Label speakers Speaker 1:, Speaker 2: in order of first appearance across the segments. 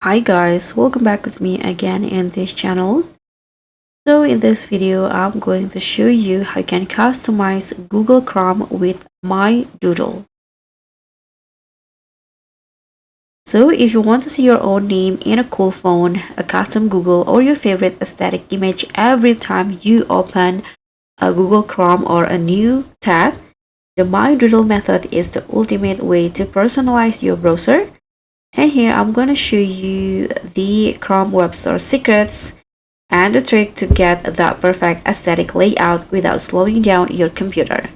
Speaker 1: Hi guys, welcome back with me again in this channel. So in this video, I'm going to show you how you can customize Google Chrome with My Doodle. So if you want to see your own name in a cool phone, a custom Google or your favorite aesthetic image every time you open a Google Chrome or a new tab, the My Doodle method is the ultimate way to personalize your browser. And here I'm going to show you the Chrome Web Store secrets and the trick to get that perfect aesthetic layout without slowing down your computer.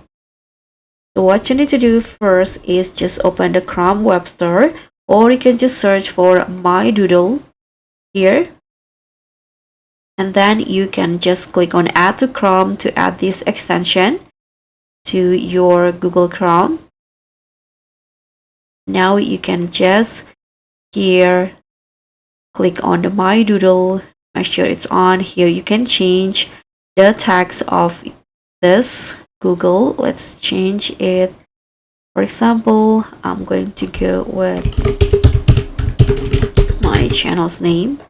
Speaker 1: So what you need to do first is just open the Chrome Web Store, or you can just search for My Doodle here. And then you can just click on Add to Chrome to add this extension to your Google Chrome. Now you can just here click on the My Doodle, make sure it's on. Here you can change the text of this Google. Let's change it. For example, I'm going to go with my channel's name.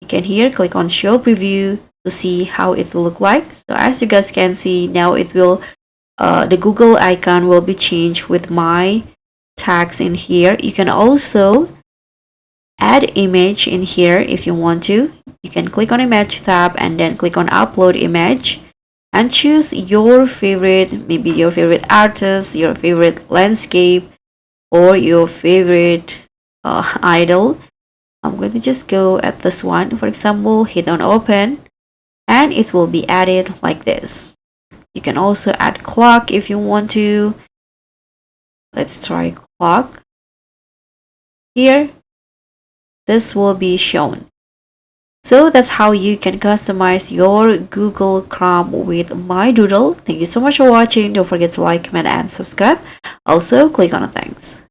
Speaker 1: You can here click on show preview to see how it will look like. So as you guys can see, now it will the Google icon will be changed with my tags in here. You can also add image in here if you want to. You can click on image tab and then click on upload image and choose your favorite, maybe your favorite artist, your favorite landscape, or your favorite idol. I'm going to just go at this one. For example, hit on open and it will be added like this. You can also add clock if you want to. Let's try clock. Here, this will be shown. So that's how you can customize your Google Chrome with My Doodle. Thank you so much for watching. Don't forget to like, comment, and subscribe. Also, click on the thanks.